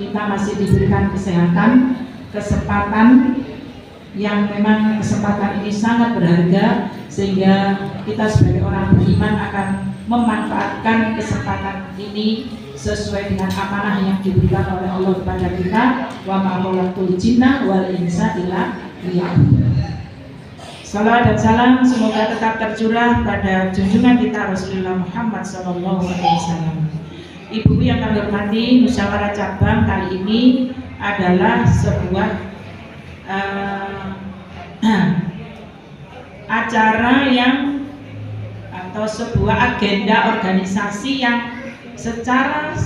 kita masih diberikan kesehatan, kesempatan yang memang kesempatan ini sangat berharga, sehingga kita sebagai orang beriman akan memanfaatkan kesempatan ini sesuai dengan amanah yang diberikan oleh Allah kepada kita. Wa ma khalaqtul jinna wal insa illa liya'budun. Salawat dan salam semoga tetap tercurah pada junjungan kita Rasulullah Muhammad SAW. Ibu yang kami hormati, musyawarah cabang kali ini adalah sebuah acara yang atau sebuah agenda organisasi yang secara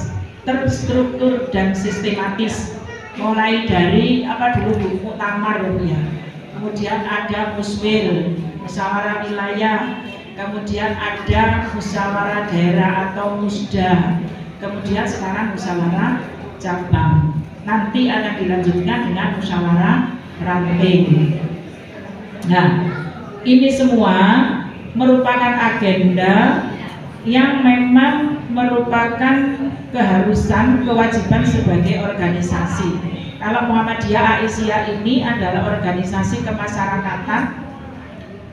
terstruktur dan sistematis, mulai dari muktamar ya, kemudian ada muswil, musyawarah wilayah, kemudian ada musyawarah daerah atau musda, kemudian sekarang musyawarah cabang, nanti akan dilanjutkan dengan musyawarah ranting. Nah, ini semua merupakan agenda yang memang merupakan keharusan, kewajiban sebagai organisasi. Kalau Muhammadiyah Aisyah ini adalah organisasi kemasyarakatan,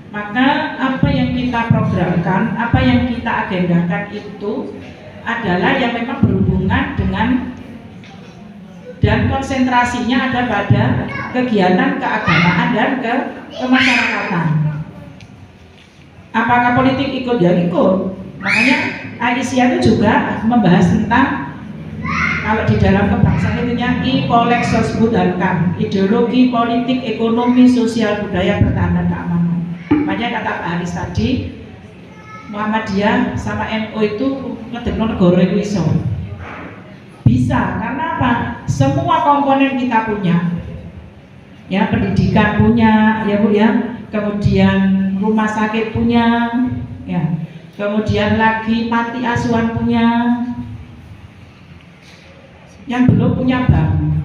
maka apa yang kita programkan, apa yang kita agendakan itu adalah yang memang berhubungan dengan dan konsentrasinya ada pada kegiatan keagamaan dan kemasyarakatan. Apakah politik ikut? Ya ikut. Makanya Aisyah itu juga membahas tentang, kalau di dalam kebangsaan itunya IPOLEK SOSBUD HALKAM, ideologi politik, ekonomi, sosial, budaya, pertahanan, keamanan. Makanya kata Pak Haris tadi, Muhammadiyah sama NU itu ngedekno negara itu iso. Bisa, karena apa? Semua komponen kita punya. Ya, pendidikan punya, ya Bu ya. Kemudian rumah sakit punya, ya. Kemudian lagi panti asuhan punya. Yang belum punya bank.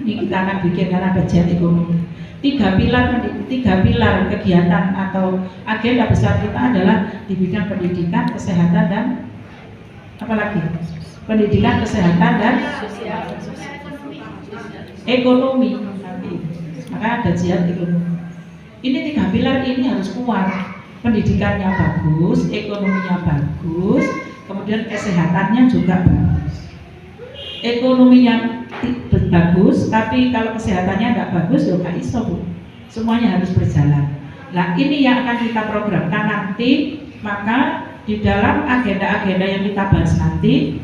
Ini kita akan bikin karena kajian ekonomi. Tiga pilar kegiatan atau agenda besar kita adalah di bidang pendidikan, kesehatan, dan apa lagi? Pendidikan, kesehatan, dan ekonomi. Maka ada jihad ekonomi. Ini tiga pilar ini harus kuat. Pendidikannya bagus, ekonominya bagus, kemudian kesehatannya juga bagus. Ekonominya bagus, tapi kalau kesehatannya nggak bagus, ya nggak iso Bu. Semuanya harus berjalan. Nah, ini yang akan kita programkan nanti. Maka di dalam agenda-agenda yang kita bahas nanti,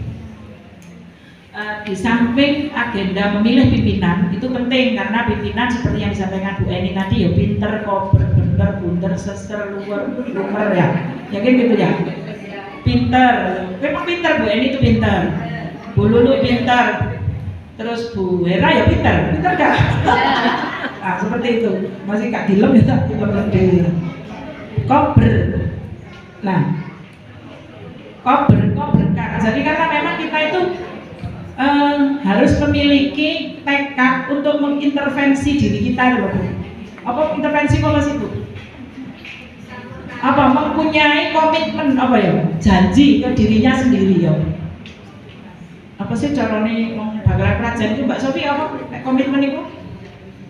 di samping agenda memilih pimpinan itu penting, karena pimpinan seperti yang disampaikan Bu Eni tadi ya, pinter, kober, bener, bunter, seser, lumer ya, yakin gitu ya, pinter, memang pinter Bu Eni itu pinter, Bu Lulu pinter, terus Bu Hera ya pinter gak? Nah seperti itu, masih Kak Dilem ya, dilem gede, kober, nah kober Kak, jadi karena memang kita itu harus memiliki tekad untuk mengintervensi diri kita loh. Apa intervensi kalau situ? Apa mempunyai komitmen apa ya? Janji ke dirinya sendiri ya. Apa sih caranya bakalan kerajaan itu Mbak Sofi apa? Komitmen itu?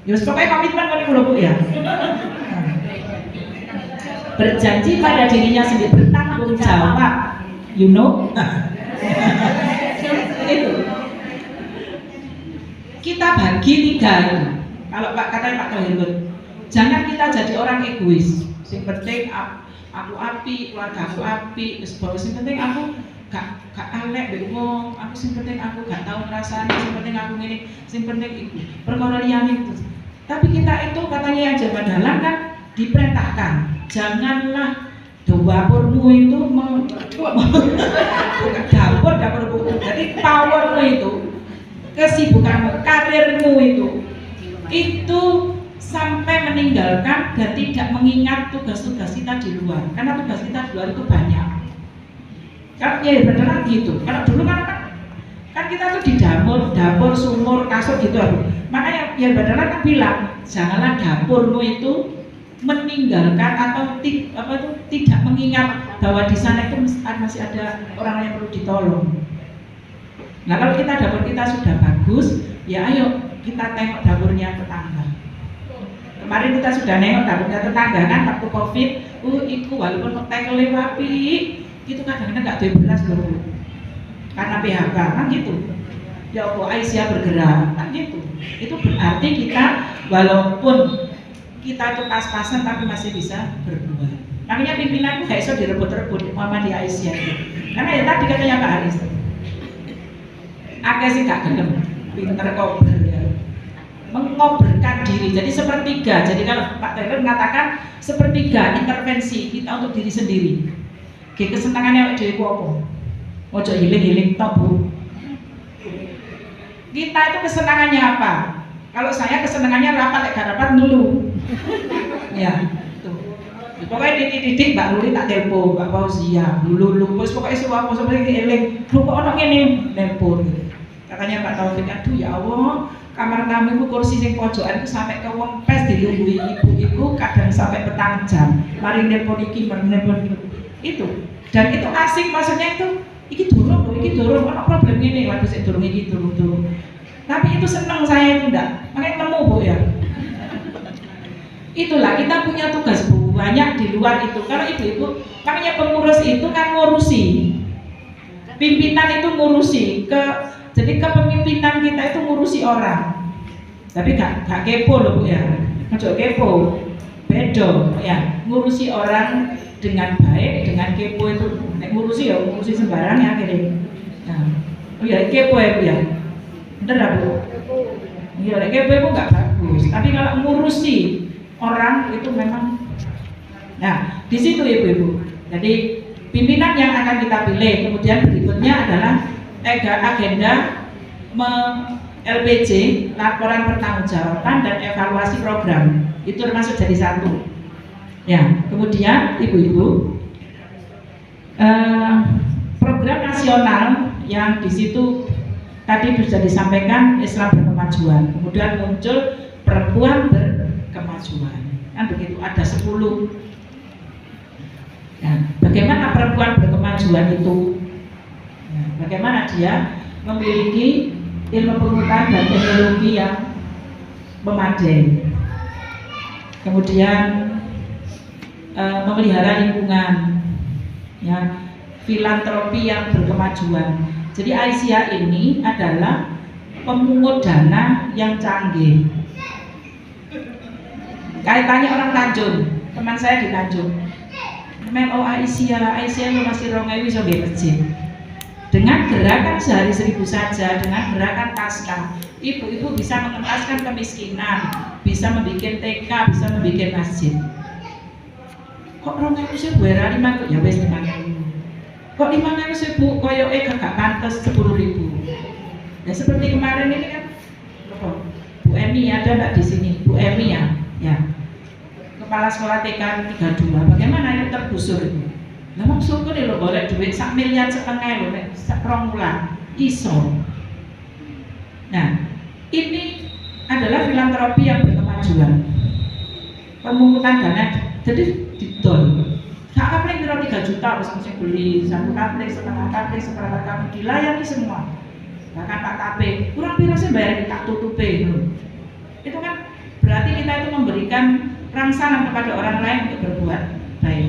Ya pokoknya komitmen kan itu loh Bu ya. Berjanji pada dirinya sendiri, bertanggung jawab, you know? Itu. Kita bagi tiga itu. Kalau katanya Pak Tohirun, jangan kita jadi orang egois. Yang penting aku api, keluarga aku api, yang penting aku gak elek mbek wong, aku sing penting aku gak tahu ngrasani, sing penting aku ngene, sing penting iku. Perkara liyane itu. Tapi kita itu katanya yang zaman dalam kan diperintahkan, janganlah dapurmu itu dapur. Jadi powermu itu, kesibukanmu, karirmu itu sampai meninggalkan dan tidak mengingat tugas-tugas kita di luar. Karena tugas kita di luar itu banyak. Kan ya beneran gitu. Kalau dulu kan kita tuh di dapur, sumur, kasur gitu. Makanya ya beneran kan bilang, janganlah dapurmu itu meninggalkan atau tidak mengingat bahwa di sana itu masih ada orang yang perlu ditolong. Nah kalau dapur kita sudah bagus, ya ayo kita tengok dapurnya tetangga. Kemarin kita sudah nengok dapurnya tetangga kan waktu COVID, itu walaupun tekelnya rapi, itu kadang-kadang nggak beras loh, karena PHK kan gitu. Ya Allah, Aisyah bergerak kan gitu. Itu berarti kita walaupun kita itu pas-pasan tapi masih bisa berbuat. Makanya pimpinanku gak bisa direbut-rebut Mama di Aisyah itu. Karena ya tadi katanya Pak Haris, agak sih gak gelem, pinter kober ya, mengoberkan diri. Jadi sepertiga. Jadi kalau Pak Taylor mengatakan sepertiga intervensi kita untuk diri sendiri. Kayak kesenangannya dewe ku apa? Ojo hiling-hiling tok, Bu. Kita itu kesenangannya apa? Kalau saya kesenangannya rapat, gak rapat dulu. Ya, tuh. Pokoknya titik-titik Mbak Ruli tak telepon, Mbak Fauzia, dulu terus pokoknya semua apa seperti eling, lu kok orang ini telepon. Katanya Pak Taufik, aduh ya Allah, kamar tamu itu kursi sing pojokan itu sampai ke wempes dilunggui ibu-ibu, kadang sampai petang jam. Mari telepon iki, itu. Dan itu asik, maksudnya itu iki durung, ono problem ini, waduh sik durung iki durung. Tapi itu seneng saya itu enggak, makanya nemu Bu ya. Itulah kita punya tugas Bu, banyak di luar itu. Kalau ibu-ibu, makanya pengurus itu kan ngurusi, pimpinan itu ngurusi, jadi kepemimpinan kita itu ngurusi orang. Tapi gak kepo loh Bu ya, ojo kepo, bedo ya, ngurusi orang dengan baik, dengan kepo itu, ngurusi ya ngurusi sembarang ya akhirnya. Nah, oh ya kepo ya Bu ya, bener lah Bu. Iya, kepo itu nggak bagus. Tapi kalau ngurusi orang itu memang, nah di situ ibu-ibu. Jadi pimpinan yang akan kita pilih, kemudian berikutnya adalah agenda LPJ, laporan pertanggungjawaban dan evaluasi program. Itu termasuk jadi satu. Ya, kemudian ibu-ibu, program nasional yang di situ tadi sudah disampaikan Islam berkemajuan. Kemudian muncul perempuan berkemajuan. Kan begitu, ada 10. Nah, bagaimana perempuan berkemajuan itu? Nah, bagaimana dia memiliki ilmu pengetahuan dan teknologi yang memadai. Kemudian memelihara lingkungan, ya, filantropi yang berkemajuan. Jadi Aisyah ini adalah pemungut dana yang canggih. Kaitannya orang Tanjung, teman saya di Tanjung. Aisyah lu masih rongewi so masjid. Dengan gerakan sehari 1000 saja, dengan gerakan Taska, ibu-ibu bisa mengentaskan kemiskinan, bisa membuat TK, bisa membuat masjid. Kok 2.000 sih Bu era 5 ya wes 5.000. Kok 5.000 sih Bu koyoke gak pantes 10.000. Ya seperti kemarin ini kan Bu Emi ada enggak di sini? Bu Emi ya. Kepala sekolah TK 32. Bagaimana itu tergusur itu? Lah wong syukur lho golek duit 1,5 miliar lho nek sak rong wulan iso. Nah, ini adalah filantropi yang berkemajuan. Pemungutan dana jadi didol. Sak kapling kira 3 juta wis mesti beli 1 kapling, setengah kapling, seperempat kapling dilayani semua. Bahkan Pak Tape, kurang piro sih bayar tak tutupe lho. Itu kan berarti kita itu memberikan rangsangan kepada orang lain untuk berbuat baik.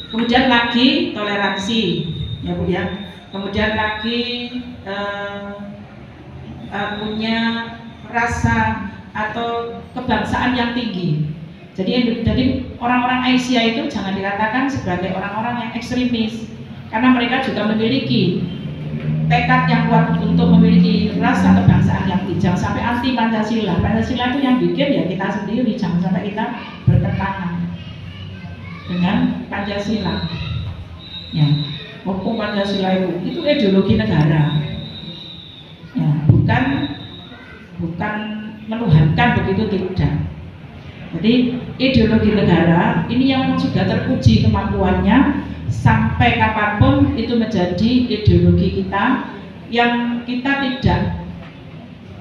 Kemudian lagi toleransi, ya Bu ya. Kemudian lagi punya rasa atau kebangsaan yang tinggi. Jadi orang-orang Aisyah itu jangan dikatakan sebagai orang-orang yang ekstremis, karena mereka juga memiliki tekad yang kuat untuk memiliki rasa kebangsaan yang tinggi. Jangan sampai anti Pancasila. Pancasila itu yang bikin ya kita sendiri, jangan sampai kita bertentangan dengan Pancasila. Ya, hukum Pancasila itu ideologi negara. Ya, bukan menuhankan, begitu tidak. Jadi ideologi negara ini yang sudah teruji kemampuannya, sampai kapanpun itu menjadi ideologi kita yang kita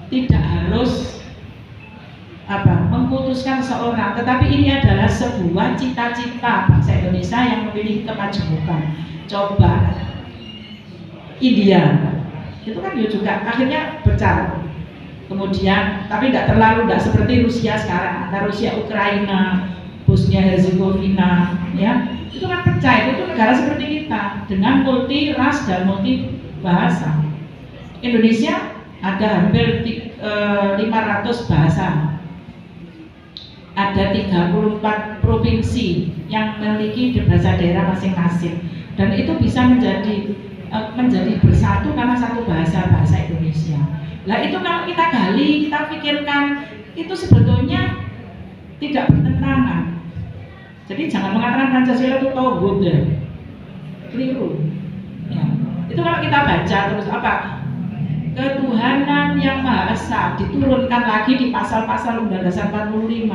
tidak harus memutuskan seorang, tetapi ini adalah sebuah cita-cita bangsa Indonesia yang memiliki kemajemukan. Coba India, itu kan ya juga akhirnya pecah. Kemudian tapi nggak seperti Rusia sekarang, antara Rusia Ukraina, Bosnia Herzegovina, ya itu kan pecah. Itu negara seperti kita dengan multi ras dan multi bahasa. Indonesia ada hampir 500 bahasa, ada 34 provinsi yang memiliki bahasa daerah masing-masing, dan itu bisa menjadi bersatu karena satu bahasa Indonesia. Nah itu kalau kita gali, kita pikirkan, itu sebetulnya tidak bertentangan. Jadi jangan mengatakan Pancasila itu togut ya, keliru. Ya. Itu kalau kita baca terus apa? Ketuhanan yang Maha Esa diturunkan lagi di pasal-pasal Undang-Undang Dasar 45,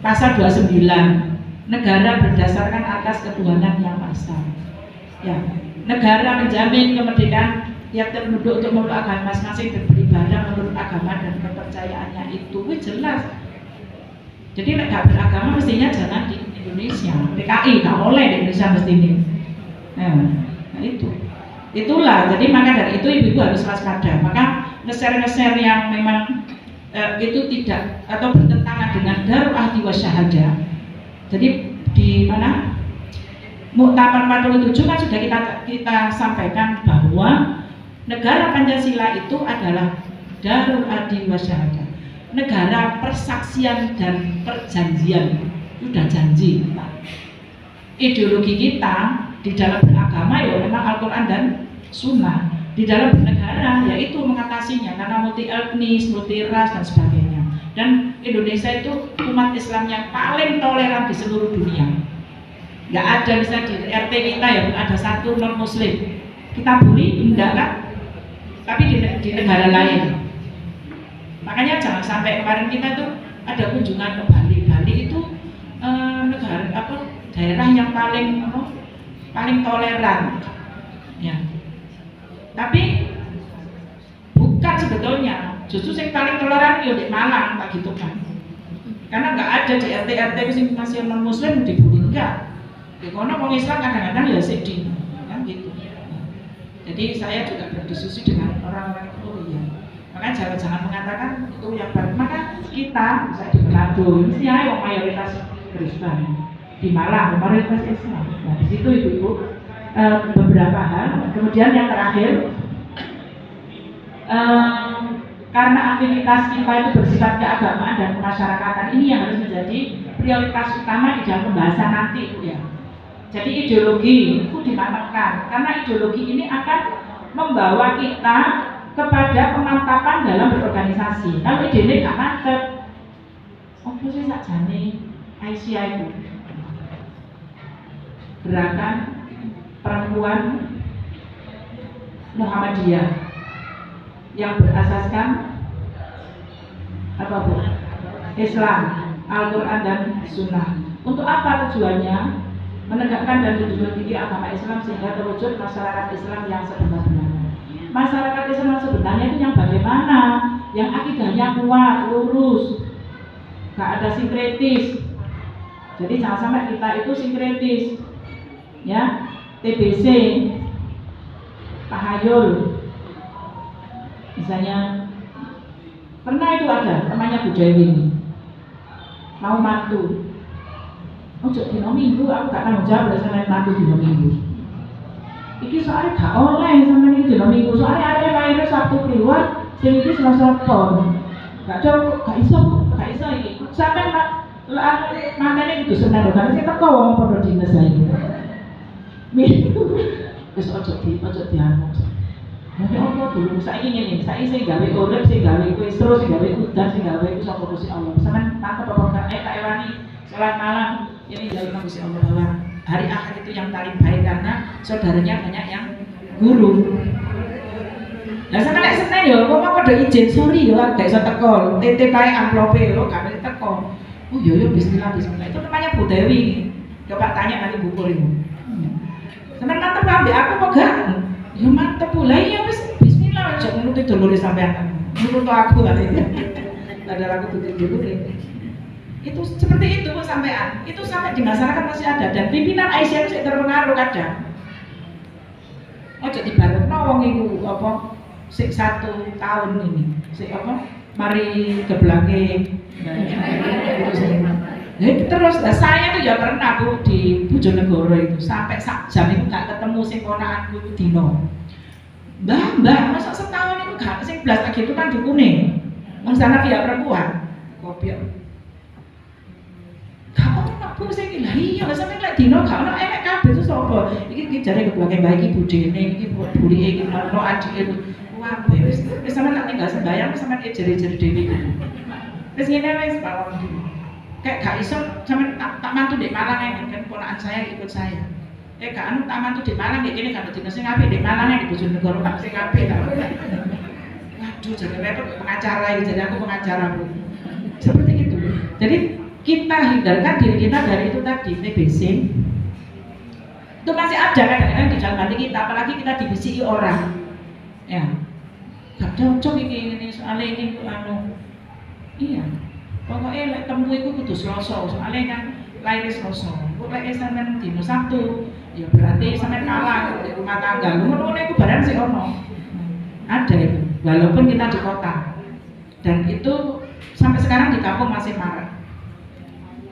pasal 29, negara berdasarkan atas ketuhanan yang Maha Esa. Ya, negara menjamin kemerdekaan tiap penduduk untuk memeluk agama masing-masing dan beribadah menurut agama dan kepercayaannya itu jelas. Jadi negara beragama mestinya jangan di Indonesia, PKI nggak boleh di Indonesia mestinya. Nah itu. Itulah, jadi maka dari itu ibu-ibu harus waspada. Maka ngeser-ngeser yang memang itu tidak atau bertentangan dengan Darul Ahdi wa Syahadah. Jadi di mana Muktamar 47 kan sudah kita sampaikan bahwa negara Pancasila itu adalah Darul Ahdi wa Syahadah, negara persaksian dan perjanjian. Sudah janji. Ideologi kita di dalam beragama ya memang Al-Quran dan Sunnah. Di dalam bernegara yaitu mengatasinya karena multi etnis, multi ras dan sebagainya. Dan Indonesia itu umat Islam yang paling toleran di seluruh dunia. Nggak ada misalnya di RT kita ya ada satu non Muslim, kita bully enggak kan? Tapi di negara lain. Makanya jangan sampai kemarin kita tuh ada kunjungan ke Bali. Bali itu negara daerah yang paling toleran, ya. Tapi bukan sebetulnya, justru yang paling toleran ya di Malang, tak gitu kan? Karena nggak ada di RT yang masih non Muslim dibully enggak. Di kono orang Islam kadang-kadang ya sedih, kan gitu. Jadi saya juga berdiskusi dengan orang-orang ya. Makanya jangan mengatakan itu yang baik. Maka kita bisa di Manado, ini yang mayoritas Kristen. Di Malang mayoritas Islam. Nah di situ ibu-ibu beberapa hal. Kemudian yang terakhir, karena aktivitas kita itu bersifat keagamaan dan kemasyarakatan, ini yang harus menjadi prioritas utama di dalam pembahasan nanti, ya. Jadi ideologi itu dimatangkan, karena ideologi ini akan membawa kita kepada pemantapan dalam berorganisasi. Kalau ide ini nggak mantep, apa sih sakjane Aisyah itu gerakan perempuan Muhammadiyah yang berasaskan apa bu? Islam, Al-Quran dan Sunnah. Untuk apa tujuannya? Menegakkan dan menjunjung tinggi agama Islam sehingga terwujud masyarakat Islam yang sebenar-benarnya. Masyarakat Islam sebenarnya itu yang bagaimana? Yang akidahnya kuat, lurus, gak ada sinkretis. Jadi jangan sampai kita itu sinkretis, ya. TBC, tahayul, misalnya pernah itu ada temannya Bu Dewi mau mantu, ojo dino minggu, aku gak tanggung jawab sama mantu dino minggu. Iki soalnya gak oleh sama ini dino minggu, soalnya ada lahirnya Sabtu keluar, sing iki Selasa pon, gak iso iki. Sampai mantannya itu senang, karena saya teko wong podo dinas lagi. Wis ojo dianu. Nanti apa dulu saiki ngene, saiki sing gawe urip, sing gawe kuwi terus, sing gawe udan, sing gawe iku sapa Gusti Allah. Sampeyan tangkep apa gak tak ewani salat malam ini dari Gusti Allah bahwa hari akhir itu yang paling baik karena saudaranya banyak yang guru. Lah sampe nek Senin yo kok padha izin sorry yo gak iso teko, titip ae amplope yo gak teko. Oh yo bismillah. Itu namanya Bu Dewi. Coba tanya nanti Bu Pur itu. Sampai mantep ambek aku kok gak? Ya mantep pula, iya wis bismillah aja nuruti dulure sampean. Nurut aku kan itu. Ada aku tutup dulu itu seperti itu sampean. Itu sampai di masyarakat masih ada dan pimpinan Aisyah itu terpengaruh kadang. aja dibarengno wong iku apa sik 1 tahun ini. Sik apa mari geblake. Terus saya tuh ya pernah Bu di Bojonegoro itu sampai sak jam itu gak ketemu sing ponakanku itu dino. Mbah, masa setahun itu gak sing blas lagi itu kan dukune. Wong sana pihak perempuan. Kopi. Gak ono Bu sing lha iya sampe lek dino gak ono enek kabeh itu sapa? Iki jare keblake mbah iki budene, iki bulike iki ono adike. Wah, wis sampe tak tinggal sembayang sampe ejer-ejer dhewe iki. Wis ngene wis bawang dulu. Kayak gak iso sampe tak mantu di Malang kan ponakan saya ikut saya. Gak anu tak mantu di Malang kayak gini kan dino sing apik di Malang di Bojonegoro tak sing apik ta. Waduh, jadi repot pengacara ini, jadi aku pengacara Bu. Seperti itu. Jadi kita hindarkan diri kita dari itu tadi, TBC. Itu masih ada kadang-kadang di dalam hati kita, apalagi kita dibisiki orang. Ya, gak cocok ini soalnya ini anu. Iya. Pokoknya lek temu iku kudu Selasa, soalnya kan lahir Selasa. Kok lek sampean dino Sabtu, ya berarti sampean kalah di rumah tangga. Ngono-ngono iku barang sih ono. Ada itu, walaupun kita di kota. Dan itu sampai sekarang di kampung masih marak.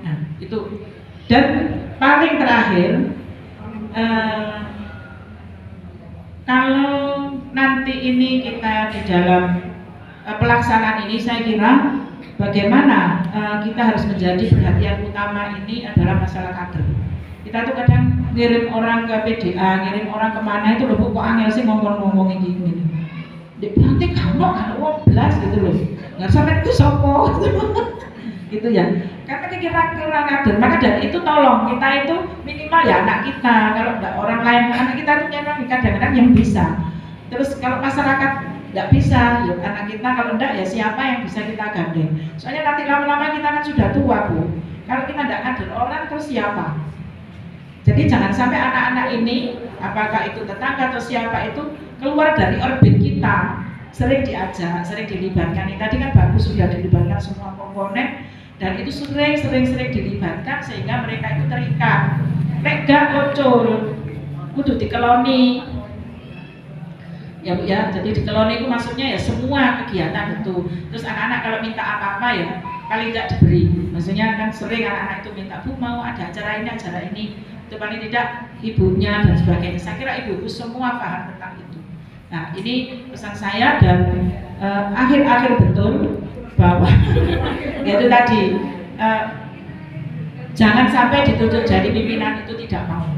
Nah, itu. Dan paling terakhir kalau nanti ini kita di dalam pelaksanaan ini saya kira bagaimana kita harus menjadi perhatian utama ini adalah masalah kader. Kita tuh kadang ngirim orang ke PDA, ngirim orang kemana itu loh Bu, kok angel sih ngomong gini. Nanti kamu kan wong blas gitu loh. Nggak sampai itu sopo gitu ya. Karena kita kurang kader. Maka dari itu tolong kita itu minimal ya anak kita. Kalau enggak orang lain, anak kita itu memang kadang-kadang yang bisa. Terus kalau masyarakat nggak bisa, ya anak kita, kalau enggak ya siapa yang bisa kita gandeng. Soalnya nanti lama-lama kita kan sudah tua Bu. Kalau kita enggak kader orang terus siapa? Jadi jangan sampai anak-anak ini, apakah itu tetangga atau siapa itu keluar dari orbit kita, sering diajak, sering dilibatkan. Ini tadi kan bagus sudah dilibatkan semua komponen dan itu sering dilibatkan sehingga mereka itu terikat. Nek gak muncul, kudu dikeloni. Ya Bu ya, jadi dikeloni itu maksudnya ya semua kegiatan itu. Terus anak-anak kalau minta apa-apa ya paling tidak diberi. Maksudnya kan sering anak-anak itu minta, Bu mau ada acara ini, itu paling tidak ibunya dan sebagainya. Saya kira ibu-ibu semua paham tentang itu. Nah ini pesan saya dan akhir-akhir betul bahwa yaitu tadi jangan sampai ditunjuk jadi pimpinan itu tidak mau.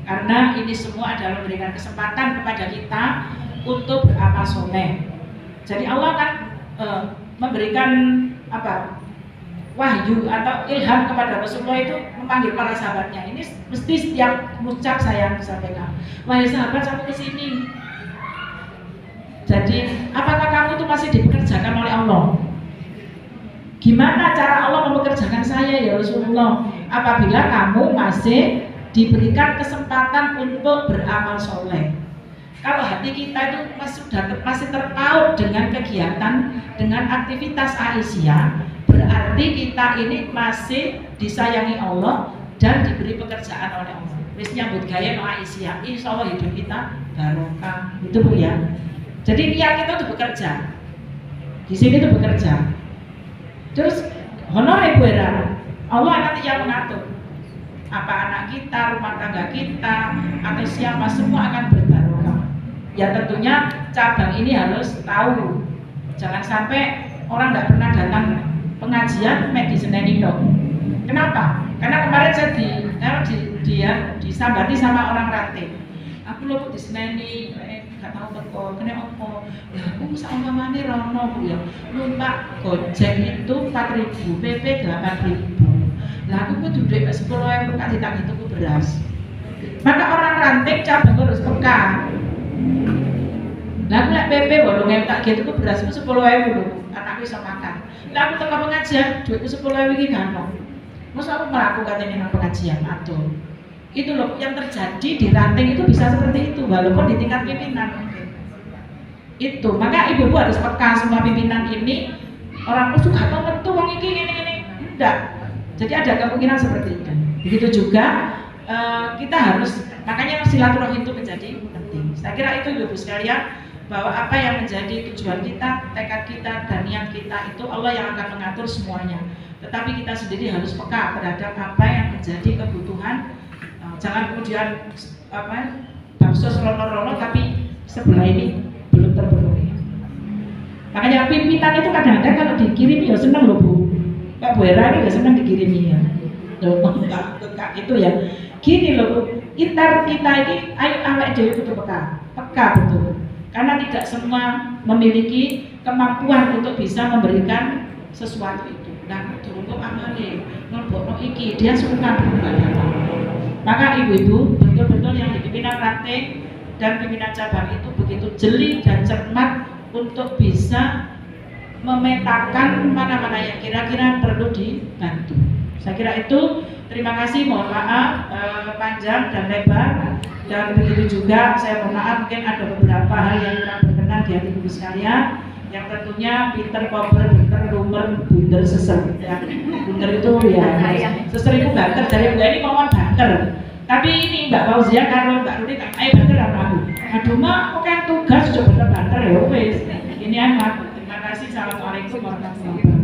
Karena ini semua adalah memberikan kesempatan kepada kita untuk beramal soleh. Jadi Allah kan memberikan apa wahyu atau ilham kepada Rasulullah itu memanggil para sahabatnya. Ini mesti setiap ucap saya disampaikan. Wahai sahabat, aku kesini. Jadi apakah kamu itu masih dipekerjakan oleh Allah? Gimana cara Allah mempekerjakan saya ya Rasulullah? Apabila kamu masih diberikan kesempatan untuk beramal soleh. Kalau hati kita itu masih terpaut dengan kegiatan, dengan aktivitas Aisyah, berarti kita ini masih disayangi Allah dan diberi pekerjaan oleh Allah. Wis nyambut gawe no Aisyah, insya Allah hidup kita barokah. Itu Bu ya. Jadi niat kita untuk bekerja. Di sini tuh bekerja. Terus honor Ibu Era, Allah nanti yang mengatur. Apa anak kita, rumah tangga kita, atau siapa, semua akan berbarokah. Ya tentunya cabang ini harus tahu. Jangan sampai orang tidak pernah datang pengajian diseneni dong. Kenapa? Karena kemarin saya disambati sama orang ranting. Aku loh diseneni, gak tahu teko, kena opo. Ya aku bisa umpamane rono Bu ya. Numpak Gojek itu 4.000, PP 8.000. Lah aku kudu duit 10.000 kan ditagih tuku beras. Maka orang ranting cabang harus peka. Lah aku lek PP 8.000 tak gitu beras itu 10.000 lho. Anakku bisa makan. Lah aku teko pengajian duitku 10.000 iki kan. Masa aku melakukan katanya nang pengajian atur. Itu loh yang terjadi di ranting itu bisa seperti itu walaupun di tingkat pimpinan. Itu maka ibu-ibu harus peka semua pimpinan ini orang suka atau metu wong iki ini enggak. Jadi ada kemungkinan seperti itu. Begitu juga kita harus makanya silaturahim itu menjadi penting. Saya kira itu Ibu sekalian, bahwa apa yang menjadi tujuan kita, tekad kita, dan niat kita itu Allah yang akan mengatur semuanya. Tetapi kita sendiri harus peka terhadap apa yang menjadi kebutuhan. Jangan kemudian bakso rono-rono tapi sebelah ini belum terpenuhi. Makanya pimpinan itu kadang-kadang kalau dikirim ya senang loh Bu. Kak Bu Hera ini ya senang dikirimi ya. Enggak itu ya. Gini loh Bu, kita ini ayo awake dhewe kudu peka betul. Karena tidak semua memiliki kemampuan untuk bisa memberikan sesuatu itu. Nah, untuk amale, ngelbokno iki dia suka berbuat. Maka ibu-ibu betul-betul yang di pimpinan ranting dan pimpinan cabang itu begitu jeli dan cermat untuk bisa memetakan mana-mana yang kira-kira perlu dibantu. Saya kira itu. Terima kasih, mohon maaf panjang dan lebar, dan begitu juga saya mohon maaf mungkin ada beberapa hal yang kurang berkenan di hati ibu sekalian, yang tentunya pinter, kober, pinter, lumer, bunder, seser. Ya. Bunder itu ya, seser itu banter, dari Bu ini ngomong banter. Tapi ini Mbak Fauzia kalau Mbak Rudi tak ayo banter apa aku? Aduh mah, kok kan tugas sudah bener banter ya wes. Ini amat. Terima kasih. Assalamualaikum warahmatullahi wabarakatuh.